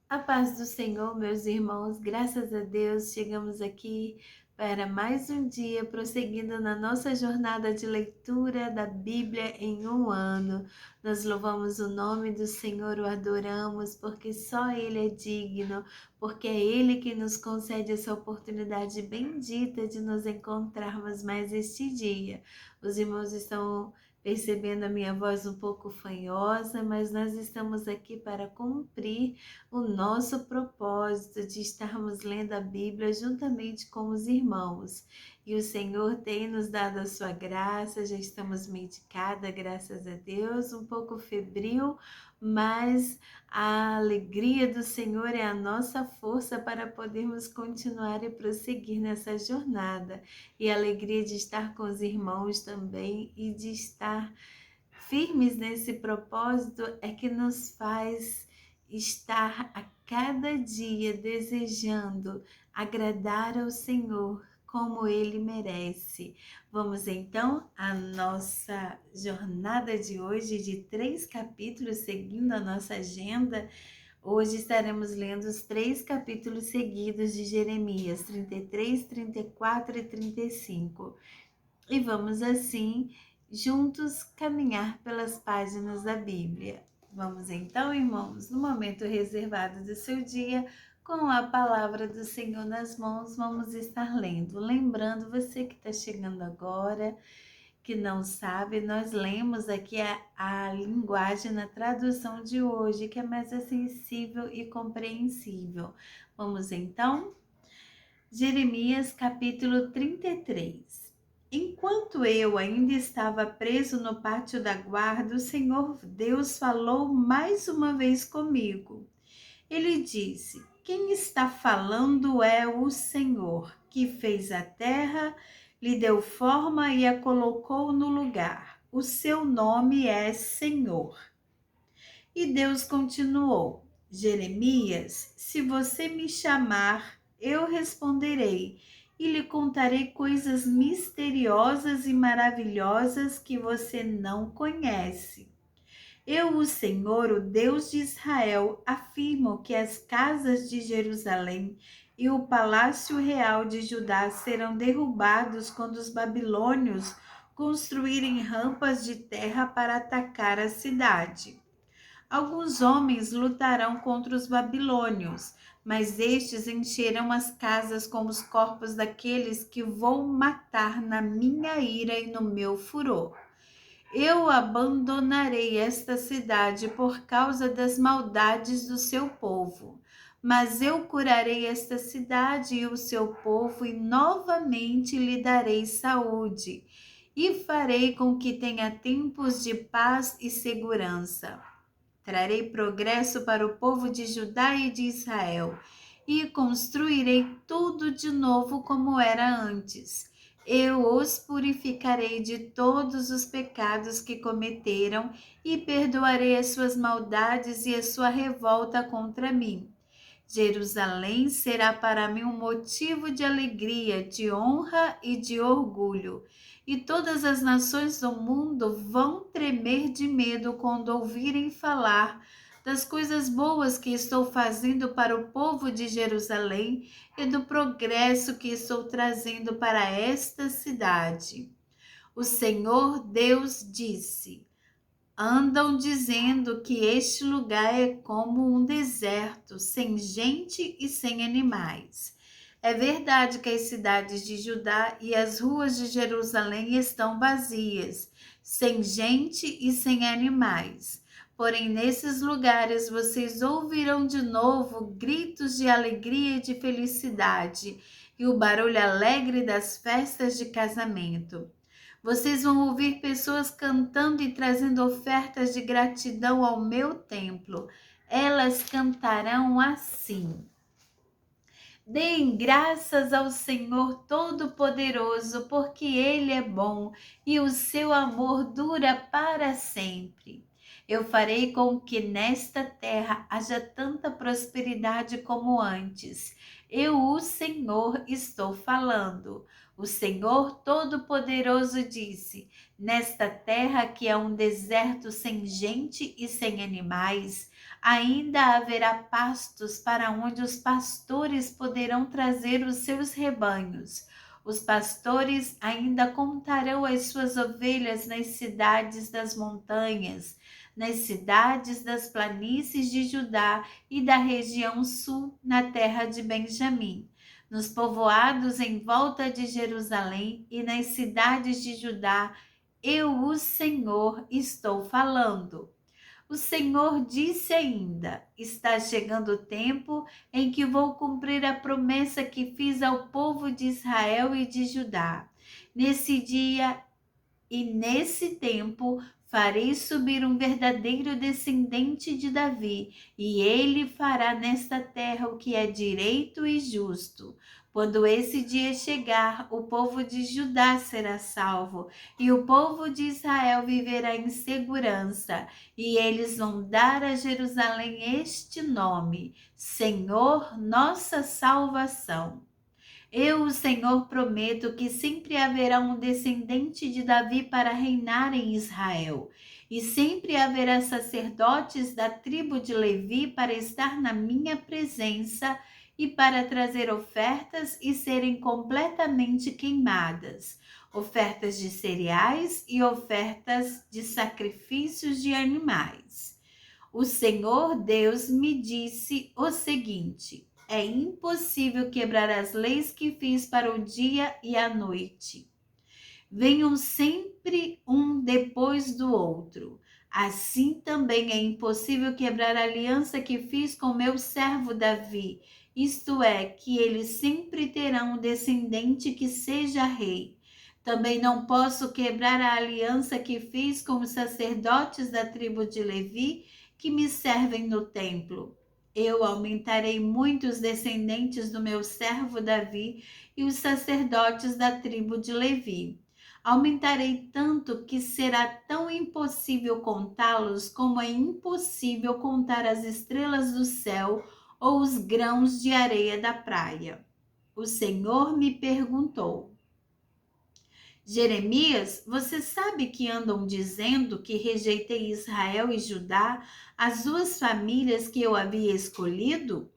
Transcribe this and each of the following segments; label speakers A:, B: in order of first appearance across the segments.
A: A paz do Senhor, meus irmãos, graças a Deus, chegamos aqui para mais um dia, prosseguindo na nossa jornada de leitura da Bíblia em um ano. Nós louvamos o nome do Senhor, o adoramos, porque só Ele é digno, porque é Ele que nos concede essa oportunidade bendita de nos encontrarmos mais este dia. Os irmãos estão percebendo a minha voz um pouco fanhosa, mas nós estamos aqui para cumprir o nosso propósito de estarmos lendo a Bíblia juntamente com os irmãos. E o Senhor tem nos dado a sua graça, já estamos medicada, graças a Deus, um pouco febril, mas a alegria do Senhor é a nossa força para podermos continuar e prosseguir nessa jornada. E a alegria de estar com os irmãos também e de estar firmes nesse propósito é que nos faz estar a cada dia desejando agradar ao Senhor como Ele merece. Vamos então à nossa jornada de hoje de 3 capítulos, seguindo a nossa agenda. Hoje estaremos lendo os 3 capítulos seguidos de Jeremias, 33, 34 e 35. E vamos assim juntos caminhar pelas páginas da Bíblia. Vamos então, irmãos, no momento reservado do seu dia, com a palavra do Senhor nas mãos, vamos estar lendo. Lembrando você que está chegando agora, que não sabe, nós lemos aqui a linguagem na tradução de hoje, que é mais acessível e compreensível. Vamos então? Jeremias capítulo 33. Enquanto eu ainda estava preso no pátio da guarda, o Senhor Deus falou mais uma vez comigo. Ele disse: Quem está falando é o Senhor, que fez a terra, lhe deu forma e a colocou no lugar. O seu nome é Senhor. E Deus continuou: Jeremias, se você me chamar, eu responderei e lhe contarei coisas misteriosas e maravilhosas que você não conhece. Eu, o Senhor, o Deus de Israel, afirmo que as casas de Jerusalém e o palácio real de Judá serão derrubados quando os babilônios construírem rampas de terra para atacar a cidade. Alguns homens lutarão contra os babilônios, mas estes encherão as casas com os corpos daqueles que vou matar na minha ira e no meu furor. Eu abandonarei esta cidade por causa das maldades do seu povo, mas eu curarei esta cidade e o seu povo e novamente lhe darei saúde e farei com que tenha tempos de paz e segurança. Trarei progresso para o povo de Judá e de Israel, e construirei tudo de novo como era antes. Eu os purificarei de todos os pecados que cometeram e perdoarei as suas maldades e a sua revolta contra mim. Jerusalém será para mim um motivo de alegria, de honra e de orgulho. E todas as nações do mundo vão tremer de medo quando ouvirem falar das coisas boas que estou fazendo para o povo de Jerusalém e do progresso que estou trazendo para esta cidade. O Senhor Deus disse: Andam dizendo que este lugar é como um deserto, sem gente e sem animais. É verdade que as cidades de Judá e as ruas de Jerusalém estão vazias, sem gente e sem animais. Porém, nesses lugares vocês ouvirão de novo gritos de alegria e de felicidade e o barulho alegre das festas de casamento. Vocês vão ouvir pessoas cantando e trazendo ofertas de gratidão ao meu templo. Elas cantarão assim: Deem graças ao Senhor Todo-Poderoso, porque Ele é bom e o seu amor dura para sempre. Eu farei com que nesta terra haja tanta prosperidade como antes. Eu, o Senhor, estou falando. O Senhor Todo-Poderoso disse: Nesta terra que é um deserto sem gente e sem animais, Ainda haverá pastos para onde os pastores poderão trazer os seus rebanhos. Os pastores ainda contarão as suas ovelhas nas cidades das montanhas, nas cidades das planícies de Judá e da região sul, na terra de Benjamim, nos povoados em volta de Jerusalém e nas cidades de Judá. Eu, o Senhor, estou falando. O Senhor disse ainda: está chegando o tempo em que vou cumprir a promessa que fiz ao povo de Israel e de Judá. Nesse dia e nesse tempo farei subir um verdadeiro descendente de Davi, e ele fará nesta terra o que é direito e justo. Quando esse dia chegar, o povo de Judá será salvo, e o povo de Israel viverá em segurança, e eles vão dar a Jerusalém este nome: Senhor, nossa salvação. Eu, o Senhor, prometo que sempre haverá um descendente de Davi para reinar em Israel, e sempre haverá sacerdotes da tribo de Levi para estar na minha presença e para trazer ofertas e serem completamente queimadas, ofertas de cereais e ofertas de sacrifícios de animais. O Senhor Deus me disse o seguinte: é impossível quebrar as leis que fiz para o dia e a noite. Venham sempre um depois do outro. Assim também é impossível quebrar a aliança que fiz com meu servo Davi, isto é, que ele sempre terá um descendente que seja rei. Também não posso quebrar a aliança que fiz com os sacerdotes da tribo de Levi que me servem no templo. Eu aumentarei muito os descendentes do meu servo Davi e os sacerdotes da tribo de Levi. Aumentarei tanto que será tão impossível contá-los como é impossível contar as estrelas do céu ou os grãos de areia da praia. O Senhor me perguntou: Jeremias, você sabe que andam dizendo que rejeitei Israel e Judá, as duas famílias que eu havia escolhido?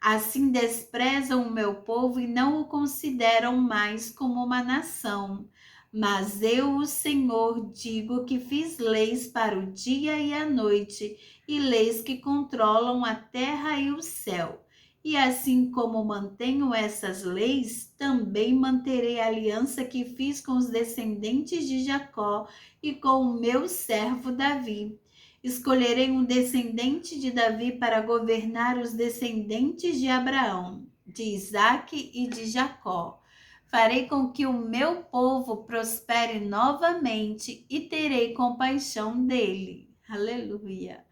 A: Assim desprezam o meu povo e não o consideram mais como uma nação. Mas eu, o Senhor, digo que fiz leis para o dia e a noite, e leis que controlam a terra e o céu. E assim como mantenho essas leis, também manterei a aliança que fiz com os descendentes de Jacó e com o meu servo Davi. Escolherei um descendente de Davi para governar os descendentes de Abraão, de Isaque e de Jacó. Farei com que o meu povo prospere novamente e terei compaixão dele. Aleluia.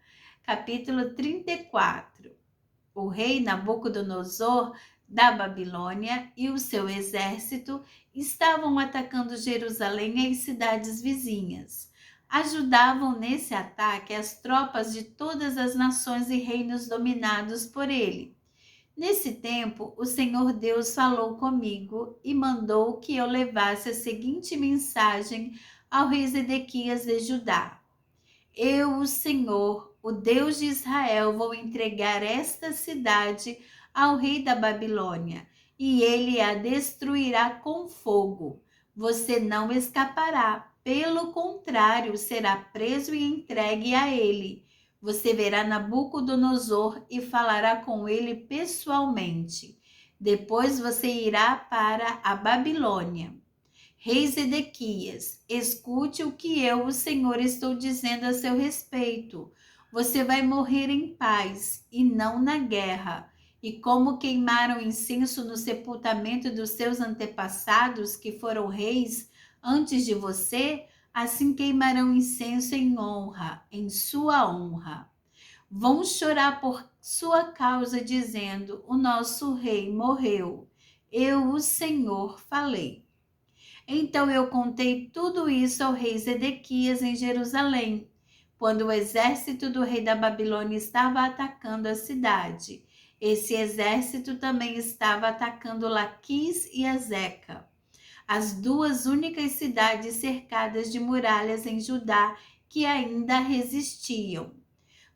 A: Capítulo 34. O rei Nabucodonosor da Babilônia e o seu exército estavam atacando Jerusalém e as cidades vizinhas. Ajudavam nesse ataque as tropas de todas as nações e reinos dominados por ele. Nesse tempo, o Senhor Deus falou comigo e mandou que eu levasse a seguinte mensagem ao rei Zedequias de Judá: eu, o Senhor, o Deus de Israel, vou entregar esta cidade ao rei da Babilônia, e ele a destruirá com fogo. Você não escapará, pelo contrário, será preso e entregue a ele. Você verá Nabucodonosor e falará com ele pessoalmente. Depois você irá para a Babilônia. Rei Zedequias, escute o que eu, o Senhor, estou dizendo a seu respeito. Você vai morrer em paz e não na guerra. E como queimaram incenso no sepultamento dos seus antepassados, que foram reis antes de você, assim queimarão incenso em honra, em sua honra. Vão chorar por sua causa, dizendo: o nosso rei morreu. Eu, o Senhor, falei. Então eu contei tudo isso ao rei Zedequias em Jerusalém, quando o exército do rei da Babilônia estava atacando a cidade. Esse exército também estava atacando Laquis e Azeca, as duas únicas cidades cercadas de muralhas em Judá que ainda resistiam.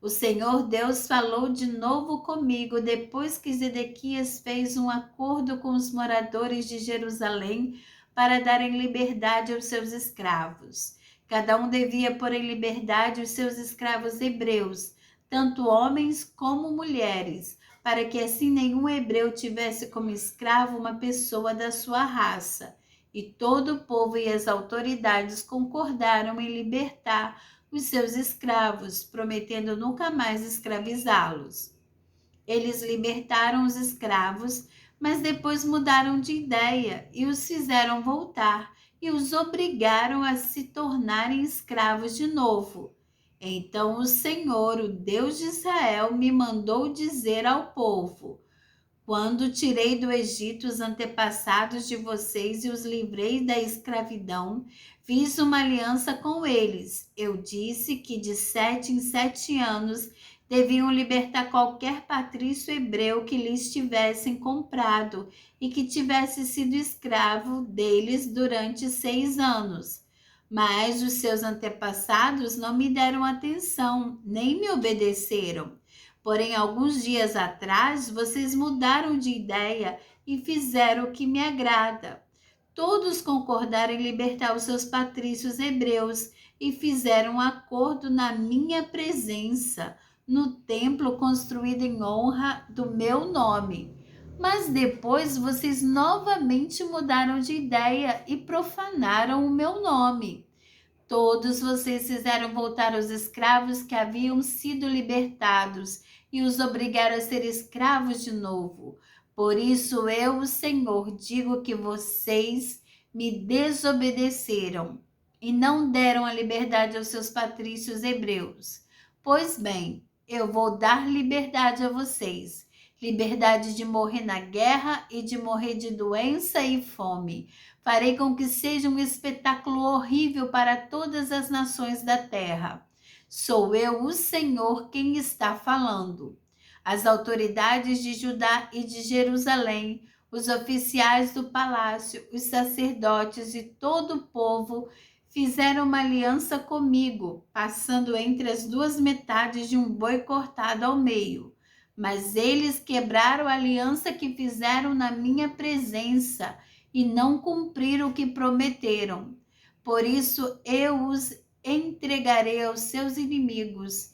A: O Senhor Deus falou de novo comigo depois que Zedequias fez um acordo com os moradores de Jerusalém para darem liberdade aos seus escravos. Cada um devia pôr em liberdade os seus escravos hebreus, tanto homens como mulheres, para que assim nenhum hebreu tivesse como escravo uma pessoa da sua raça. E todo o povo e as autoridades concordaram em libertar os seus escravos, prometendo nunca mais escravizá-los. Eles libertaram os escravos, mas depois mudaram de ideia e os fizeram voltar e os obrigaram a se tornarem escravos de novo. Então o Senhor, o Deus de Israel, me mandou dizer ao povo: quando tirei do Egito os antepassados de vocês e os livrei da escravidão, fiz uma aliança com eles. Eu disse que de 7 em 7 anos deviam libertar qualquer patrício hebreu que lhes tivessem comprado e que tivesse sido escravo deles durante 6 anos. Mas os seus antepassados não me deram atenção, nem me obedeceram. Porém, alguns dias atrás, vocês mudaram de ideia e fizeram o que me agrada. Todos concordaram em libertar os seus patrícios hebreus e fizeram um acordo na minha presença, no templo construído em honra do meu nome. Mas depois vocês novamente mudaram de ideia e profanaram o meu nome. Todos vocês fizeram voltar os escravos que haviam sido libertados e os obrigaram a ser escravos de novo. Por isso eu, o Senhor, digo que vocês me desobedeceram e não deram a liberdade aos seus patrícios hebreus. Pois bem, eu vou dar liberdade a vocês. Liberdade de morrer na guerra e de morrer de doença e fome. Farei com que seja um espetáculo horrível para todas as nações da terra. Sou eu, o Senhor, quem está falando. As autoridades de Judá e de Jerusalém, os oficiais do palácio, os sacerdotes e todo o povo fizeram uma aliança comigo, passando entre as duas metades de um boi cortado ao meio. Mas eles quebraram a aliança que fizeram na minha presença e não cumpriram o que prometeram. Por isso eu os entregarei aos seus inimigos,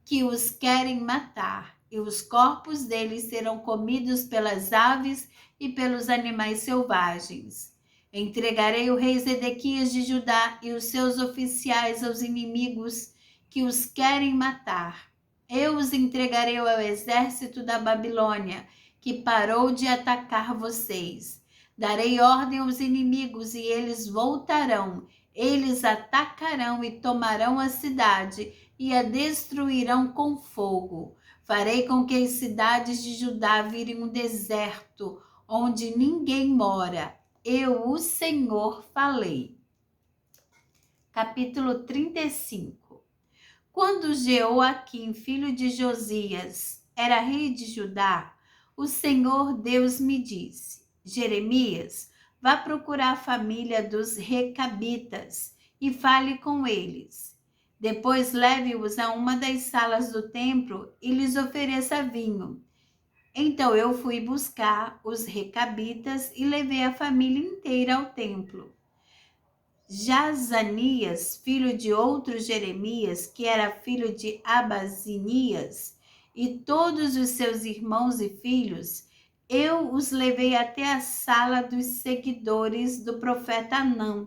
A: que os querem matar, e os corpos deles serão comidos pelas aves e pelos animais selvagens. Entregarei o rei Zedequias de Judá e os seus oficiais aos inimigos que os querem matar. Eu os entregarei ao exército da Babilônia, que parou de atacar vocês. Darei ordem aos inimigos e eles voltarão. Eles atacarão e tomarão a cidade e a destruirão com fogo. Farei com que as cidades de Judá virem um deserto, onde ninguém mora. Eu, o Senhor, falei. Capítulo 35. Quando Jeoaquim, filho de Josias, era rei de Judá, o Senhor Deus me disse: Jeremias, vá procurar a família dos Recabitas e fale com eles. Depois leve-os a uma das salas do templo e lhes ofereça vinho. Então eu fui buscar os Recabitas e levei a família inteira ao templo. Jazanias, filho de outro Jeremias, que era filho de Abazinias, e todos os seus irmãos e filhos, eu os levei até a sala dos seguidores do profeta Anã,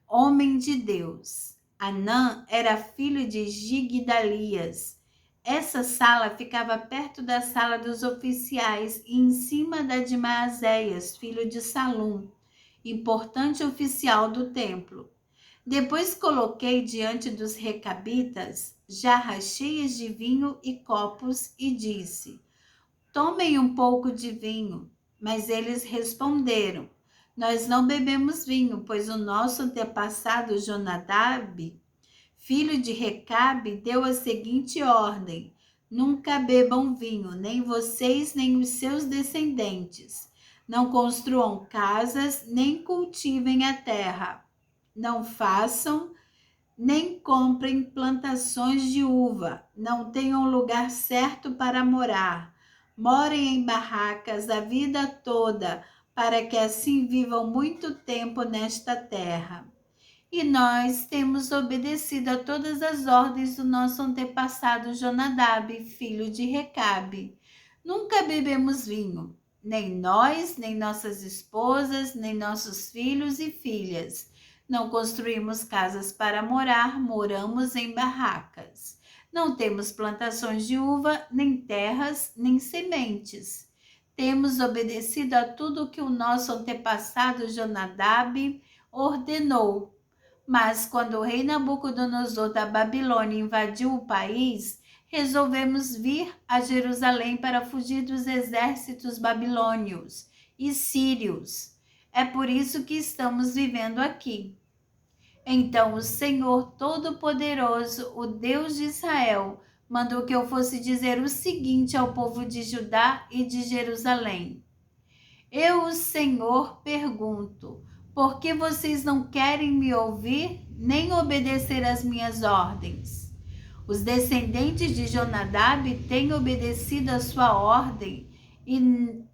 A: homem de Deus. Anã era filho de Gigdalias. Essa sala ficava perto da sala dos oficiais e em cima da de Maazéias, filho de Salum, importante oficial do templo. Depois coloquei diante dos recabitas jarras cheias de vinho e copos e disse: tomem um pouco de vinho. Mas eles responderam: nós não bebemos vinho, pois o nosso antepassado Jonadab, filho de Recabe, deu a seguinte ordem: nunca bebam vinho, nem vocês nem os seus descendentes. Não construam casas, nem cultivem a terra. Não façam nem comprem plantações de uva, não tenham lugar certo para morar. Morem em barracas a vida toda, para que assim vivam muito tempo nesta terra. E nós temos obedecido a todas as ordens do nosso antepassado Jonadab, filho de Recabe. Nunca bebemos vinho, nem nós, nem nossas esposas, nem nossos filhos e filhas. Não construímos casas para morar, moramos em barracas. Não temos plantações de uva, nem terras, nem sementes. Temos obedecido a tudo que o nosso antepassado Jonadab ordenou. Mas quando o rei Nabucodonosor da Babilônia invadiu o país, resolvemos vir a Jerusalém para fugir dos exércitos babilônios e sírios. É por isso que estamos vivendo aqui. Então o Senhor Todo-Poderoso, o Deus de Israel, mandou que eu fosse dizer o seguinte ao povo de Judá e de Jerusalém: Eu, o Senhor, pergunto: por que vocês não querem me ouvir nem obedecer às minhas ordens? Os descendentes de Jonadab têm obedecido a sua ordem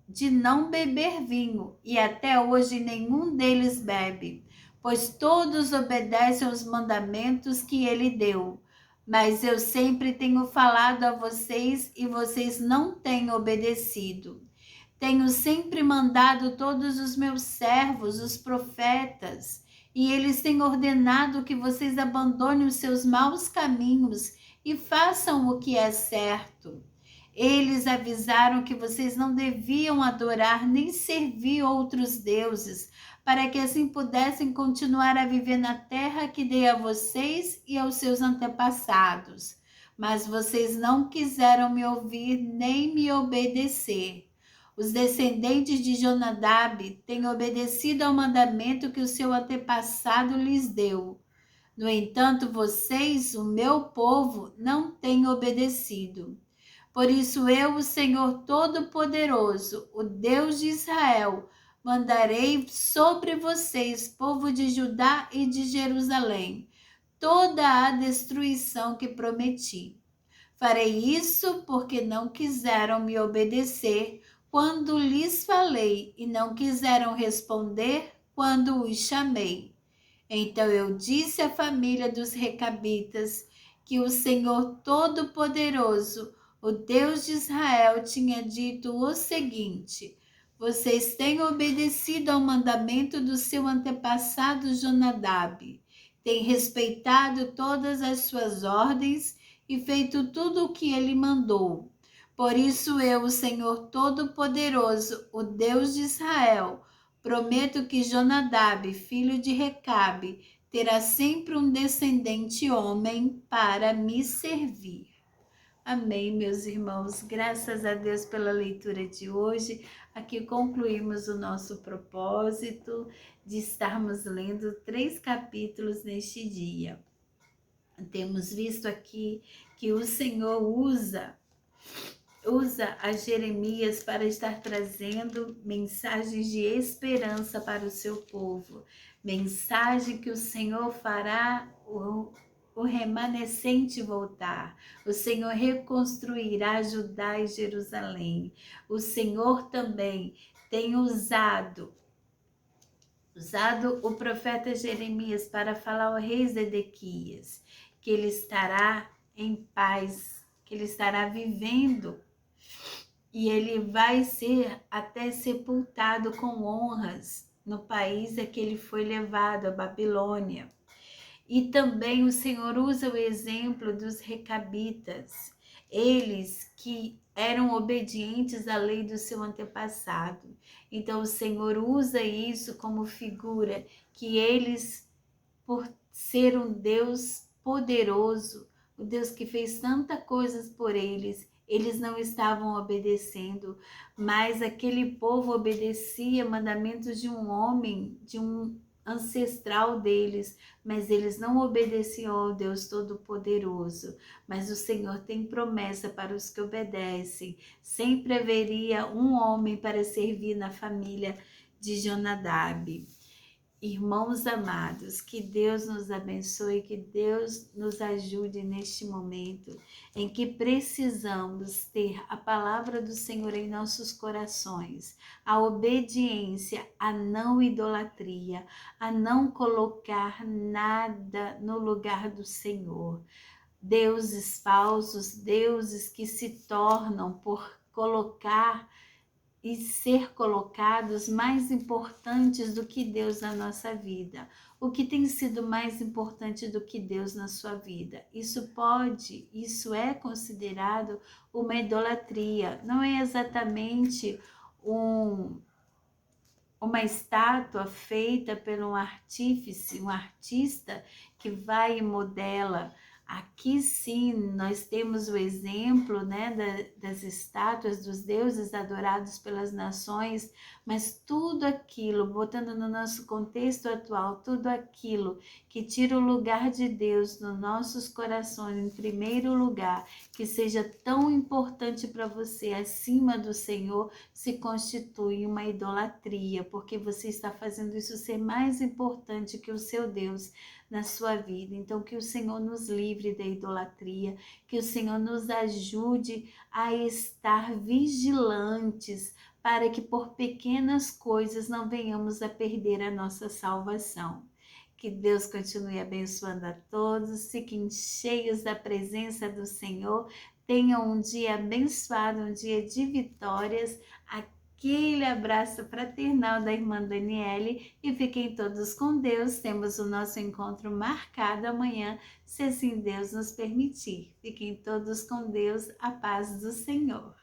A: de não beber vinho, e até hoje nenhum deles bebe, pois todos obedecem aos mandamentos que ele deu. Mas eu sempre tenho falado a vocês e vocês não têm obedecido. Tenho sempre mandado todos os meus servos, os profetas, e eles têm ordenado que vocês abandonem os seus maus caminhos e façam o que é certo. Eles avisaram que vocês não deviam adorar nem servir outros deuses, para que assim pudessem continuar a viver na terra que dei a vocês e aos seus antepassados. Mas vocês não quiseram me ouvir nem me obedecer. Os descendentes de Jonadab têm obedecido ao mandamento que o seu antepassado lhes deu. No entanto, vocês, o meu povo, não têm obedecido. Por isso eu, o Senhor Todo-Poderoso, o Deus de Israel, mandarei sobre vocês, povo de Judá e de Jerusalém, toda a destruição que prometi. Farei isso porque não quiseram me obedecer quando lhes falei e não quiseram responder quando os chamei. Então eu disse à família dos Recabitas que o Senhor Todo-Poderoso, o Deus de Israel, tinha dito o seguinte: vocês têm obedecido ao mandamento do seu antepassado Jonadab, têm respeitado todas as suas ordens e feito tudo o que ele mandou. Por isso eu, o Senhor Todo-Poderoso, o Deus de Israel, prometo que Jonadab, filho de Recabe, terá sempre um descendente homem para me servir. Amém, meus irmãos. Graças a Deus pela leitura de hoje. Aqui concluímos o nosso propósito de estarmos lendo 3 capítulos neste dia. Temos visto aqui que o Senhor usa a Jeremias para estar trazendo mensagens de esperança para o seu povo. Mensagem que o Senhor fará o remanescente voltar. O Senhor reconstruirá Judá e Jerusalém. O Senhor também tem usado o profeta Jeremias para falar ao rei Zedequias que ele estará em paz, que ele estará vivendo e ele vai ser até sepultado com honras no país a que ele foi levado, a Babilônia. E também o Senhor usa o exemplo dos recabitas, eles que eram obedientes à lei do seu antepassado. Então o Senhor usa isso como figura, que eles, por ser um Deus poderoso, o Deus que fez tantas coisas por eles não estavam obedecendo, mas aquele povo obedecia mandamentos de um homem, de um ancestral deles, mas eles não obedeciam ao Deus Todo-Poderoso. Mas o Senhor tem promessa para os que obedecem. Sempre haveria um homem para servir na família de Jonadab. Irmãos amados, que Deus nos abençoe, que Deus nos ajude neste momento em que precisamos ter a palavra do Senhor em nossos corações, a obediência, a não idolatria, a não colocar nada no lugar do Senhor. Deuses falsos, deuses que se tornam por colocar e ser colocados mais importantes do que Deus na nossa vida. O que tem sido mais importante do que Deus na sua vida? Isso é considerado uma idolatria. Não é exatamente uma estátua feita por um artífice, um artista que vai e modela. Aqui sim, nós temos o exemplo, né, das estátuas dos deuses adorados pelas nações, mas tudo aquilo, botando no nosso contexto atual, tudo aquilo que tira o lugar de Deus nos nossos corações em primeiro lugar, que seja tão importante para você acima do Senhor, se constitui uma idolatria, porque você está fazendo isso ser mais importante que o seu Deus na sua vida. Então, que o Senhor nos livre da idolatria, que o Senhor nos ajude a estar vigilantes para que por pequenas coisas não venhamos a perder a nossa salvação. Que Deus continue abençoando a todos, fiquem cheios da presença do Senhor, tenham um dia abençoado, um dia de vitórias. Aquele abraço fraternal da irmã Daniele e fiquem todos com Deus. Temos o nosso encontro marcado amanhã, se assim Deus nos permitir. Fiquem todos com Deus, a paz do Senhor.